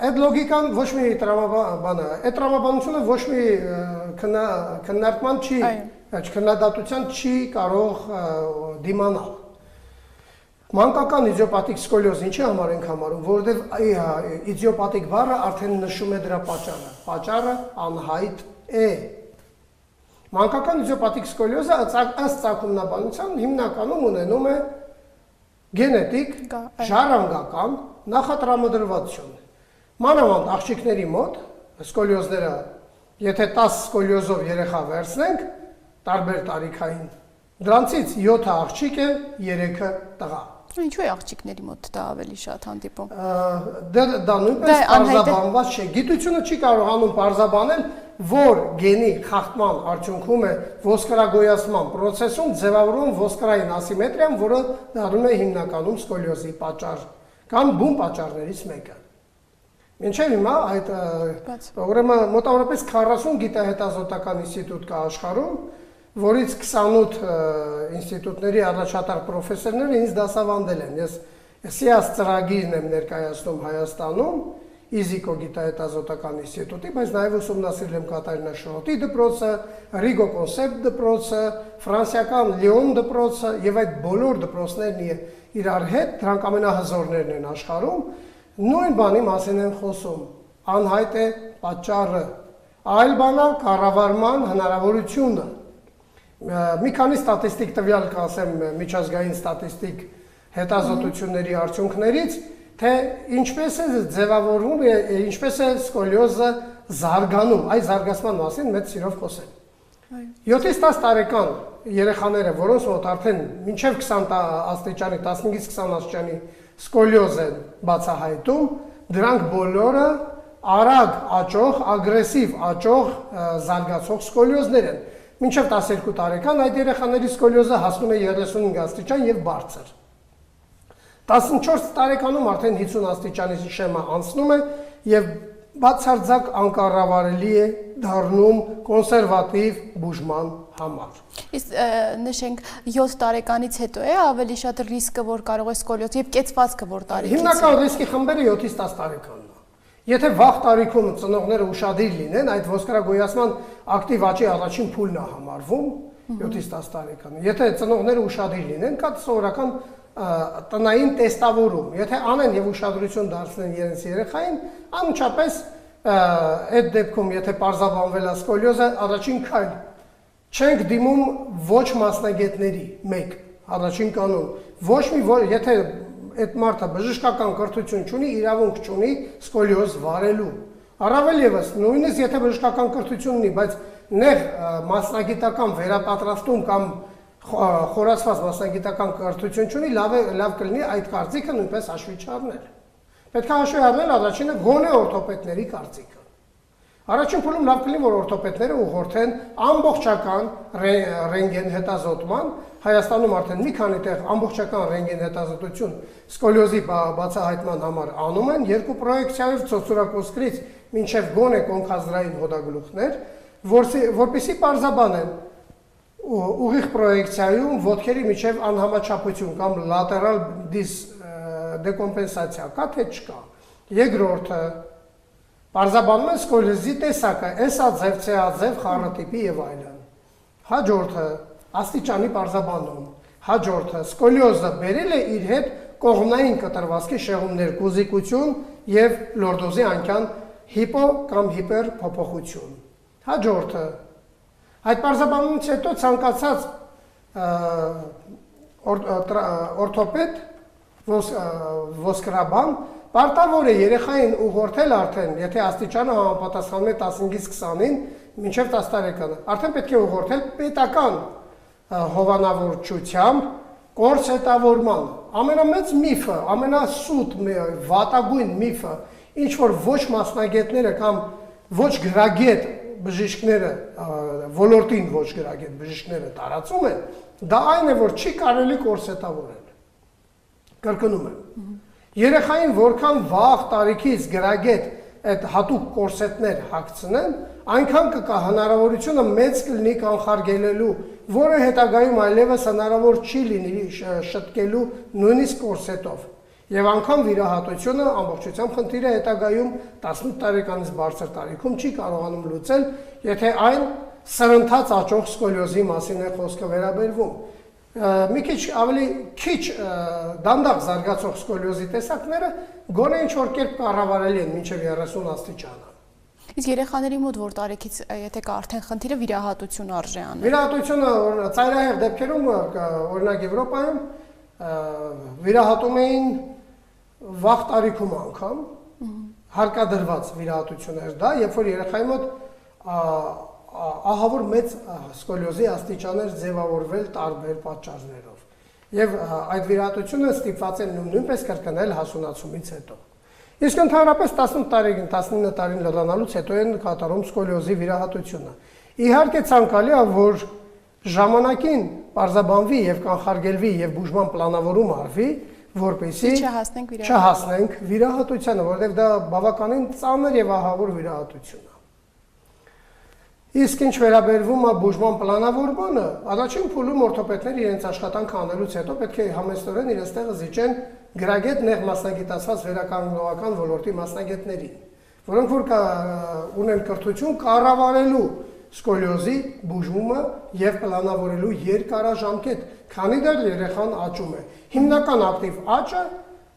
Այդ լոգիկան ոչ մի տրամաբան է, այդ տրամաբանությունը ոչ մի քննարկման չի, քննադատության չի կարող դիմանալ։ Մանկական իդիոպաթիկ սկոլիոզ ինչի համար ենք համարում, որովհետև իդիոպաթիկ բառը արդեն նշում է դրա պատճառը։ Պատճառը անհայտ է։ Մանկական իդիոպաթիկ սկոլիոզը ըստ ծագումնաբանության հիմնականում ունենում է գենետիկ, ժառանգական նախատրամադրվածություն։ Մանավանդ աղջիկների մոտ սկոլիոզները, եթե 10 սկոլիոզով երեխա վերցնենք, տարբեր տարիքային, դրանցից 7-ը աղջիկ է, 3-ը տղա։ Ինչու է աղջիկների մոտ դա ավելի շատ հանդիպում։ Դա նույնպես պարզաբանված չէ։ Գիտությունը չի կարողանում պարզաբանել, որ գենի խախտման արդյունքում է ոսկրագոյացման process-ում ձևավորվում ոսկրային ասիմետրիան, որը դառնում է հիմնականում սկոլիոզի պատճառ կամ բուն պատճառներից մեկը։ Մինչև հիմա այդ ուրեմն մոտավորապես 40 գիտահետազոտական ինստիտուտ կա աշխարհում, որից 28 ինստիտուտների առաջատար պրոֆեսորները ինձ դասավանդել են։ Ես SIAS ծրագիրն եմ ներկայացնում Հայաստանում, ISICO գիտահետազոտական ինստիտուտի, բայց նաև ուսումնասիրել եմ Կատարինա Շրոտի դպրոցը, Rigo Concept դպրոցը, ֆրանսիական Lyon դպրոցը եւ այդ բոլոր դպրոցներն իրար հետ, դրանք ամենահզորներն են աշխարհում, նույն բանի մասին են խոսում։ Անհայտ է պատճառը, այլ բան է կառավարման հնարավորությունը։ Մի քանի ստատիստիկ տվյալ կասեմ միջազգային ստատիստիկ հետազոտությունների արդյունքներից, թե ինչպես է ձևավորվում, ինչպես է սկոլիոզը զարգանում, այս զարգացման մասին մեծ սիրով խոսել։ 7-ից 10 տարեկան երեխաները, որոնց մոտ արդեն մինչև 20 աստիճանի, 15-ից 20 աստիճանի սկոլիոզ են բացահայտում, դրանք բոլորը արագ աճող, ագրեսիվ աճող զարգացող սկոլիոզներ են։ Մինչև 12 տարեկան այդ երեխաների սկոլիոզը հասնում է 35 աստիճան եւ բարձր։ 14 տարեկանում արդեն 50 աստիճանի շեմը անցնում է եւ բացարձակ անկառավարելի է դառնում կոնսերվատիվ բուժման համար։ Իսկ նշենք 7 տարեկանից հետո է ավելի շատ ռիսկը, որ կարող է սկոլիոզ եւ կեցվածքը որ տարիքից։ Հիմնական ռիսկի խմբերը 7-ից 10 տարեկանն է։ Եթե վաղ տարիքում ծնողները ուշադիր լինեն, այդ ոսկրագոյացման ակտիվ աճի առաջին փուլն է համարվում 7-ից 10 տարեկանը։ Եթե ծնողները ուշադիր լինեն, կա սովորական տնային տեստավորում։ Եթե անեն եւ ուշադրություն դարձնեն իրենց երեխային, անմիջապես այդ դեպքում, եթե պարզաբանվել է սկոլիոզը, առաջին քայլ չենք դիմում ոչ մասնագետների, մեկ, առաջին կանոն, ոչ մի, եթե այդ մարդը բժշկական կրթություն չունի, իրավունք չունի սկոլիոզ վարելու։ Առավել եւս, նույնիսկ եթե բժշկական կրթություն ունի, բայց նեղ մասնագիտական վերապատրաստում կամ խորացված մասնագիտական կրթություն չունի, լավ կլինի այդ կարծիքը նույնպես հաշվի չառնել։ Պետք է հաշվի առնել առաջինը գոնե օրթոպեդների կարծիքը։ Առաջին փուլում լավ կլինի, որ օրթոպեդները ուղղորդեն ամբողջական ռենտգեն հետազոտման, Հայաստանում արդեն մի քանի տեղ ամբողջական ռենտգեն հետազոտություն սկոլիոզի բացահայտման համար անում են, 2 պրոյեկցիայով ցոցուրակոսկրից մինչև գոնե կոնքազդրային հոդագլուխներ, որպեսզի պարզաբանեն ուղիղ պրոյեկցիայում ոտքերի միջև անհամաչափություն կամ լատերալ դեկոմպենսացիա կա թե չկա։ Երկրորդը պարզաբանում են սկոլիոզի տեսակը, S-աձև, C-աձև, խառատիպի եւ այլն։ Հաջորդը աստիճանի պարզաբանում։ Հաջորդը սկոլիոզը բերել է իր հետ կողմնային կտրվածքի շեղումներ, կուզիկություն եւ լորդոզի անկյան հիպո կամ հիպեր փոփոխություն։ Հաջորդը այդ պարզաբանումից հետո ցանկացած օրթոպեդ ոսկրաբան պարտավոր է երեխային ուղղորդել արդեն, եթե աստիճանը համապատասխանում է 15-ից 20-ին, մինչև 10 տարեկանը, արդեն պետք է ուղղորդել պետական հովանավորչությամբ կորսետավորման։ Ամենամեծ միֆը, ամենասուտ վատագույն միֆը, ինչ որ ոչ մասնագետները կամ ոչ գրագետ բժիշկները, ոլորտին ոչ գրագետ բժիշկները տարածում են, դա այն է, որ չի կարելի կորսետավորել։ Կրկնում եմ։ Երեխային որքան վաղ տարիքից գրագետ այդ հատուկ կորսետներ հագցնեն, այնքան կկա հնարավորությունը մեծ կլինի կանխարգելելու, որը հետագայում այլևս հնարավոր չի լինի շտկելու նույնիսկ կորսետով։ Եվ անգամ վիրահատությունը ամբողջությամբ խնդիրը հետագայում 18 տարեկանից բարձր տարիքում չի կարողանում լուծել, եթե այն սրընթաց աճող սկոլիոզի մասին է խոսքը վերաբերվում։ Մի քիչ ավելի քիչ դանդաղ զարգացող սկոլիոզի տեսակները գոնե ինչ-որ կերպ կառավարելի են մինչև 30 աստիճանը։ Իսկ երեխաների մոտ որ տարիքից եթե կա արդեն խնդիրը վիրահատություն արժե անել։ Վիրահատությունը ծայրահեղ դեպքերում, օրինակ Եվրոպայում վիրահատում էին վաղ տարիքում անգամ հարկադրված վիրահատություններ դա, երբ որ երեխայի մոտ ահավոր մեծ սկոլիոզի աստիճան էր ձևավորվել տարբեր պատճառներով։ Եվ այդ վիրահատությունը ստիպված են նույնպես կրկնել հասունացումից հետո։ Իսկ ընդհանրապես 18 տարին, 19 տարին լրանալուց հետո են կատարում սկոլիոզի վիրահատությունը։ Իհարկե ցանկալի է, որ ժամանակին պարզաբանվի եւ կանխարգելվի եւ բուժման պլանավորում արվի, որպեսզի չհասնենք վիրահատությանը, որովհետեւ դա բավականին ծանր եւ ահավոր վիրահատություն է։ Իսկ ինչ վերաբերվում է բուժման պլանավորմանը, առաջին փուլում օրթոպեդները իրենց աշխատանքը անելուց հետո պետք է համեստորեն իրենց տեղը զիջեն գրագետ նեղ մասնագիտացված վերականգնողական ոլորտի մասնագետներին, որոնք որ ունեն կրթություն կառավարելու սկոլիոզի բուժումը եւ պլանավորելու երկարաժամկետ, քանի դեռ երեխան աճում է։ Հիմնական ակտիվ աճը,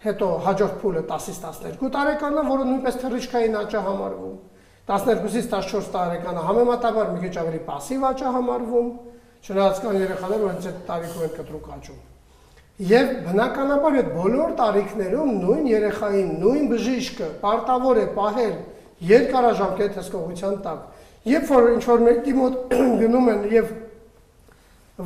հետո հաջորդ փուլը 10-ից 12 տարեկանն է, որը նույնպես թռիչքային աճ է համարվում։ 12-ից 14 տարեկանը համեմատաբար մի քիչ ավելի пассив աճ է համարվում, չնայած կան երեխաներ, որ հենց այդ տարիքում են կտրուկ աճում։ Եվ բնականաբար այդ բոլոր տարիքներում նույն երեխային, նույն բժիշկը պարտավոր է պահել երկարաժամկետ հսկողության տակ։ Երբ որ ինչ-որ մեկի մոտ գնում են եւ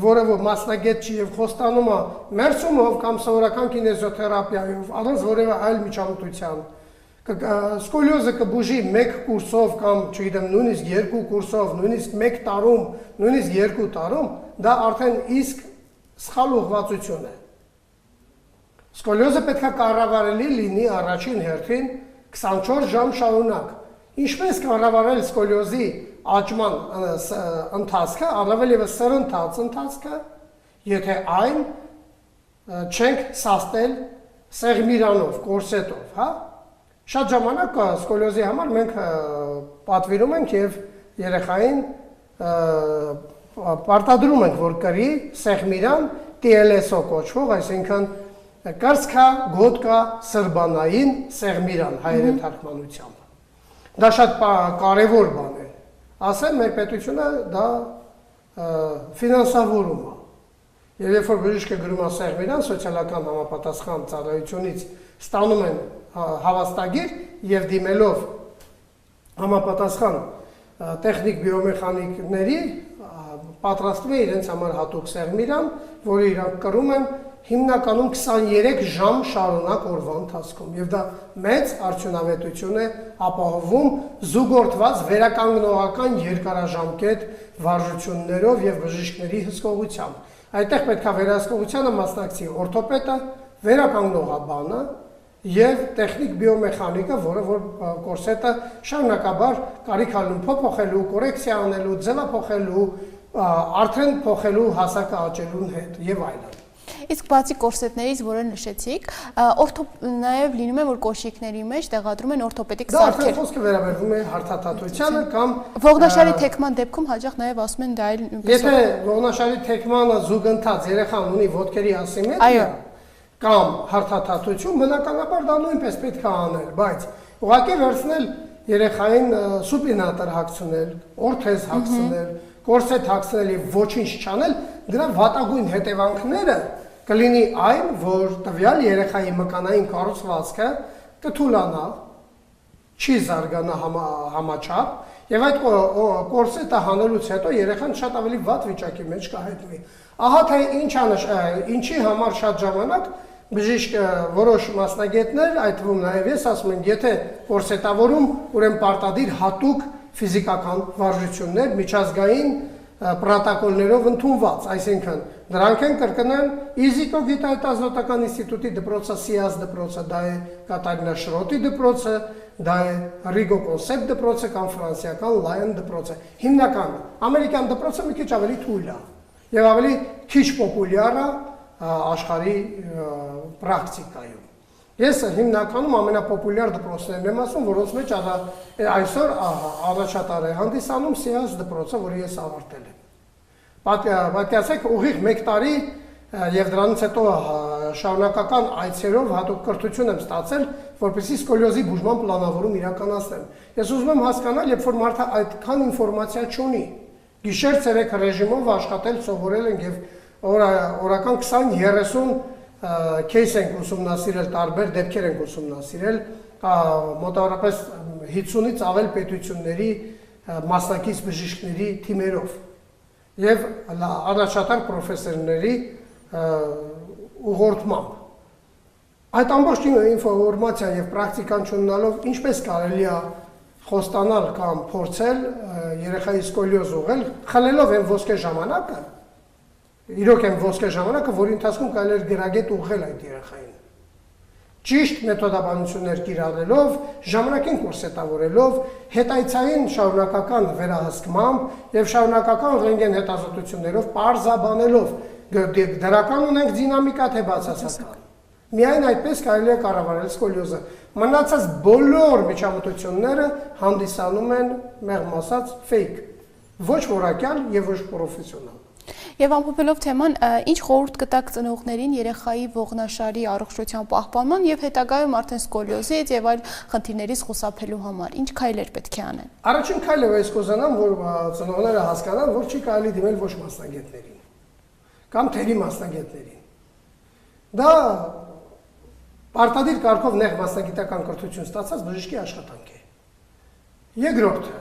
որը որ մասնագետ չի եւ խոստանում է մերսումով կամ սովորական կինեզիոթերապիայով, առանց որևէ այլ միջամտության, սկոլիոզը կբուժի 1 կուրսով կամ, չգիտեմ, նույնիսկ 2 կուրսով, նույնիսկ 1 տարում, նույնիսկ 2 տարում, դա արդեն իսկ սխալ ուղղվածություն է։ Սկոլիոզը պետք է կառավարելի լինի առաջին հերթին 24 ժամ շարունակ։ Ինչպես կառավարել սկոլիոզի աճման ընթացքը, առավել եւս սրընթաց ընթացքը, եթե այն չենք սաստել սեղմիրանով, կորսետով, հա։ Շատ ժամանակ սկոլիոզի համար մենք պատվիրում ենք եւ երեխային պարտադրում ենք, որ կրի սեղմիրան TLSO կոչվող, այսինքն կրծքա, գոտկա, սրբանային սեղմիրան հայերեն թարգմանությամբ։ Դա շատ կարևոր բան է։ Ասեմ, մեր պետությունը դա ֆինանսավորում է։ Եվ երբ որ բժիշկը գրում է սեղմիրան, սոցիալական համապատասխան ծառայությունից ստանում են հավաստագիր եւ դիմելով համապատասխան տեխնիկ բիոմեխանիկների պատրաստվում է իրենց համար հատուկ սեղմիրան, որը իրանք կրում են հիմնականում 23 ժամ շարունակ օրվա ընթացքում եւ դա մեծ արդյունավետություն է ապահովում զուգորդված վերականգնողական երկարաժամկետ վարժություններով եւ բժիշկների հսկողությամբ։ Այդտեղ պետք է վերահսկողությանը մասնակցի օրթոպեդը, վերականգնողաբանը եւ տեխնիկ բիոմեխանիկը, որը որ կորսետը շարունակաբար կարիք անում փոփոխելու, կորեկցիա անելու, ձևափոխելու, արդեն փոխելու հասակը աճելուն հետ եւ այլն։ Իսկ բացի կորսետներից, որը նշեցիք, նաև լինում է, որ կոշիկների մեջ տեղադրում են օրթոպեդիկ սարքեր։ Դա արդեն խոսքը վերաբերվում է հարթաթաթությանը կամ ողնաշարի թեքման դեպքում հաճախ նաև ասում են դա էլ նույնպես։ Եթե ողնաշարի թեքմանը զուգընթաց երեխան ունի ոտքերի ասիմետրիա կամ հարթաթաթություն, բնականաբար դա նույնպես պետք է անել, բայց ուղղակի վերցնել երեխային սուպինատոր հագցնել, օրթեզ հագցնել, կորսետ հագցնել եւ ոչինչ չանել, դրա վատագույն հետևանքները կլինի այն, որ տվյալ երեխայի մկանային կառուցվածքը կթուլանա, չի զարգանա համաչափ եւ այդ կորսետը հանելուց հետո երեխան շատ ավելի վատ վիճակի մեջ կհայտնվի։ Ահա թե ինչի համար շատ ժամանակ բժիշկ որոշ մասնագետներ, այդ թվում նաև ես ասում են, եթե կորսետավորում, ուրեմն պարտադիր հատուկ ֆիզիկական վարժություններ միջազգային պրոտոկոլներով ընդունված, այսինքն դրանք են կրկնեն Իզիկո գիտահետազոտական ինստիտուտի դպրոցը, SIAS դպրոցը, դա է Կատարինա Շրոտի դպրոցը, դա է Rigo Concept դպրոցը կամ ֆրանսիական Lion դպրոցը։ Հիմնական ամերիկյան դպրոցը մի քիչ ավելի թույլ է եւ ավելի քիչ պոպուլյար է աշխարհի պրակտիկայում։ Ես հիմնականում ամենապոպուլյար դպրոցներն եմ ասում, որոնց մեջ այսօր առաջատար է հանդիսանում SIAS դպրոցը, որը ես ավարտել եմ։ Պատկերացրեք, ուղիղ 1 տարի եւ դրանից հետո շարունակական այցերով հատուկ կրթություն եմ ստացել, որպեսզի սկոլիոզի բուժման պլանավորում իրականացնեմ։ Ես ուզում եմ հասկանալ, երբ որ մարդը այդքան ինֆորմացիա չունի, գիշեր-ցերեկ ռեժիմով աշխատել, սովորել ենք եւ օրական 20-30 кейս ենք ուսումնասիրել, տարբեր դեպքեր ենք ուսումնասիրել, մոտավորապես 50-ից ավել պետությունների մասնակից բժիշկների թիմերով եւ առաջատար պրոֆեսորների ուղղորդմամբ։ Այդ ամբողջ ինֆորմացիան եւ պրակտիկան չունենալով ինչպես կարելի է խոստանալ կամ փորձել երեխայի սկոլիոզ ուղղել, խլելով այն ոսկե ժամանակը, իրոք այն ոսկե ժամանակը, որի ընթացքում կարելի է գրագետ ուղղել այդ երեխային։ Ճիշտ մեթոդաբանություններ կիրառելով, ժամանակին կուրսետավորելով, հետայցային շարունակական վերահսկմամբ եւ շարունակական ռենտգեն հետազոտություններով պարզաբանելով դրական ունենք դինամիկա թե բացասական։ Միայն այդպես կարելի է կառավարել սկոլիոզը։ Մնացած բոլոր միջամտությունները հանդիսանում են մեղմ ասած fake, ոչ որակյալ եւ ոչ պրոֆեսիոնալ։ Եվ ամփոփելով թեման, ինչ խորհուրդ կտաք ծնողներին երեխայի ողնաշարի առողջության պահպանման եւ հետագայում արդեն սկոլիոզից եւ այլ խնդիրներից խուսափելու համար, ինչ քայլեր պետք է անեն։ Առաջին քայլը ես կուզենամ, որ ծնողները հասկանան, որ չի կարելի դիմել ոչ մասնագետներին կամ թերի մասնագետներին։ Դա պարտադիր կարգով նեղ մասնագիտական կրթություն ստացած բժշկի աշխատանք է։ Երկրորդը,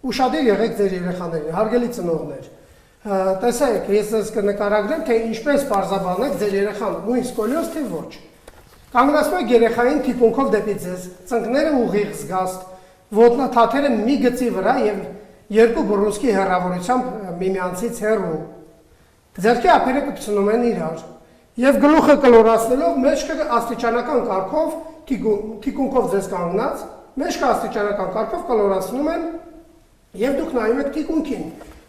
ուշադիր եղեք ձեր երեխաներին, հարգելի ծնողներ։ Տեսեք, ես ես կնկարագրեմ, թե ինչպես պարզաբանեք ձեր երեխան ունի սկոլիոզ, թե ոչ։ Կանգնացնում եք երեխային թիկունքով դեպի ձեզ, ծնկները ուղիղ զգաստ, ոտնաթաթերը մի գծի վրա եւ երկու բռունցքի հեռավորությամբ միմյանցից հեռու։ Ձեռքի ափերը կպցնում են իրար եւ գլուխը կլորացնելով մեջքը աստիճանական կարգով թիկունքով ձեզ կանգնած, մեջքը աստիճանական կարգով կլորացնում են եւ դուք նայում եք թիկունքին։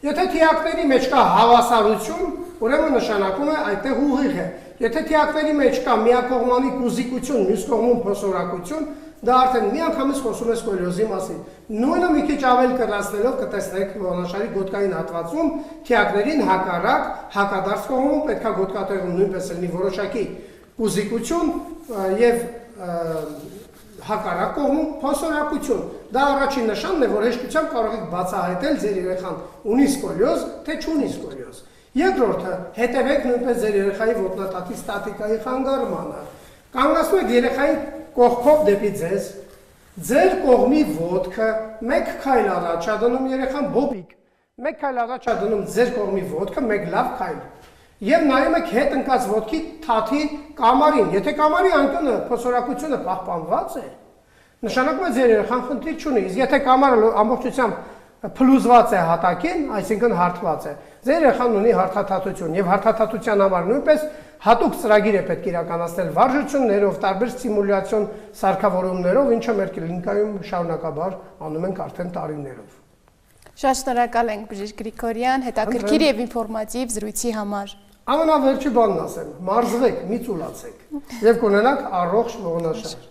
Եթե թիակների մեջ կա հավասարություն, ուրեմն նշանակում է այդտեղ ուղիղ է։ Եթե թիակների մեջ կա միակողմանի կուզիկություն, մյուս կողմում փոսորակություն, դա արդեն միանգամից խոսում է սկոլիոզի մասին։ Նույնը մի քիչ ավել կրացնելով կտեսնեք ողնաշարի գոտկային հատվածում թիակներին հակառակ, հակադարձ կողմում պետքա գոտկատեղում նույնպես լինի որոշակի կուզիկություն եւ հակառակ կողմում փոսորակություն։ Դա առաջին նշանն է, որ հեշտությամբ կարող եք բացահայտել ձեր երեխան ունի սկոլիոզ, թե չունի սկոլիոզ։ Երկրորդը, հետևեք նույնպես ձեր երեխայի ոտնաթաթի ստատիկայի խանգարմանը։ Կանգնացնում եք երեխային կողքով դեպի ձեզ, ձեր կողմի ոտքը մեկ քայլ առաջ է դնում երեխան բոբիկ, մեկ քայլ առաջ է դնում ձեր կողմի ոտքը, մեկ լավ քայլ։ Եվ նայում եք հետ ընկած ոտքի թաթի կամարին։ Եթե կամարի անկյունը փոսորակությունը պահպանված է, նշանակում է ձեր երեխան խնդիր չունի։ Իսկ եթե կամարը ամբողջությամբ փլուզված է հատակին, այսինքն հարթված է, ձեր երեխան ունի հարթաթաթություն եւ հարթաթաթության համար նույնպես հատուկ ծրագիր է պետք իրականացնել վարժություններով, տարբեր ստիմուլյացիոն սարքավորումներով, ինչը մեր կլինիկայում շարունակաբար անում ենք արդեն տարիներով։ Շատ շնորհակալ ենք բժիշկ Գրիգորյան, հետաքրքիր եւ ինֆորմատիվ զրույցի համար։ Ամենավերջի բանն ասեմ, մարզվեք, մի ծուլացեք եւ կունենաք առողջ ողնաշար։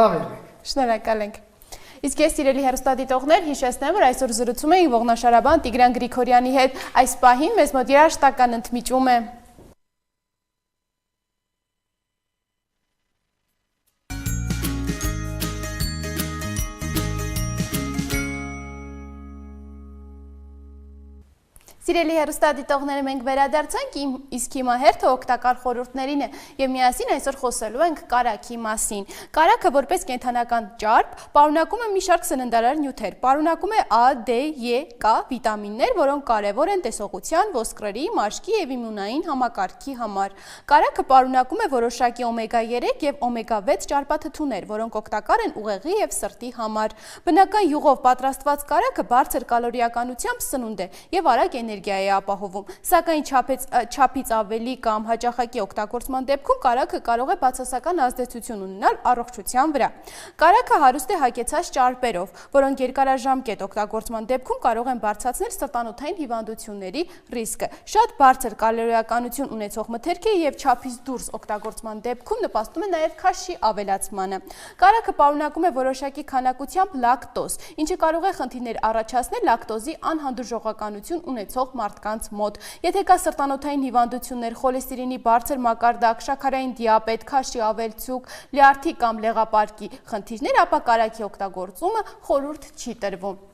Լավ եղեք։ Շնորհակալ ենք։ Իսկ ես սիրելի հեռուստադիտողներ, հիշեցնեմ, որ այսօր զրուցում էինք ողնաշարաբան Տիգրան Գրիգորյանի հետ։ Այս պահին մեզ մոտ երաժշտական ընդմիջում է։ Սիրելի հեռուստադիտողները, մենք վերադարձանք, իսկ հիմա հերթը օգտակար խորհուրդներին է եւ միասին այսօր խոսելու ենք կարագի մասին։ Կարագը որպես կենդանական ճարպ պարունակում է մի շարք սննդարար նյութեր, պարունակում է A, D, E, K վիտամիններ, որոնք կարևոր են տեսողության, ոսկրերի, մաշկի եւ իմունային համակարգի համար։ Կարագը պարունակում է որոշակի օմեգա 3 եւ օմեգա 6 ճարպաթթուներ, որոնք օգտակար են ուղեղի եւ սրտի համար։ Բնական յուղով պատրաստված կարագը բարձր կալորիականությամբ սնունդ է եւ արագ էներգիա է ապահովում, սակայն չափից ավելի կամ հաճախակի օգտագործման դեպքում կարագը կարող է բացասական ազդեցություն ունենալ առողջության վրա։ Կարագը հարուստ է հագեցած ճարպերով, որոնք երկարաժամկետ օգտագործման դեպքում կարող են բարձրացնել սրտանոթային հիվանդությունների ռիսկը։ Շատ բարձր կալորիականություն ունեցող մթերք է եւ չափից դուրս օգտագործման դեպքում նպաստում է նաեւ քաշի ավելացմանը։ Կարագը պարունակում է որոշակի քանակությամբ լակտոզ, ինչը կարող է խնդիրներ առաջացնել լակտոզի անհանդուրժողականություն ունեցող մարդկանց մոտ։ Եթե կա սրտանոթային հիվանդություններ, խոլեստերինի բարձր մակարդակ, շաքարային դիաբետ, քաշի ավելցուկ, լյարդի կամ լեղապարկի խնդիրներ, ապա կարագի օգտագործումը խորհուրդ չի տրվում։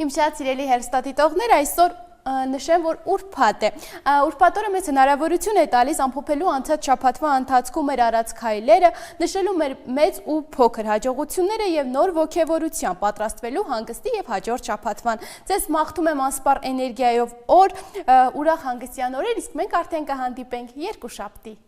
Իմ շատ սիրելի հեռուստադիտողներ, այսօր նշեմ, որ ուրբաթ է։ Ուրբաթ օրը մեզ հնարավորություն է տալիս ամփոփելու անցած շաբաթվա ընթացքում մեր արած քայլերը, նշելու մեր մեծ ու փոքր հաջողությունները եւ նոր ոգևորությամբ պատրաստվելու հանգստի եւ հաջորդ շաբաթվան։ Ձեզ մաղթում եմ անսպառ էներգիայով օր, ուրախ հանգստյան օրեր, իսկ մենք արդեն կհանդիպենք երկուշաբթի։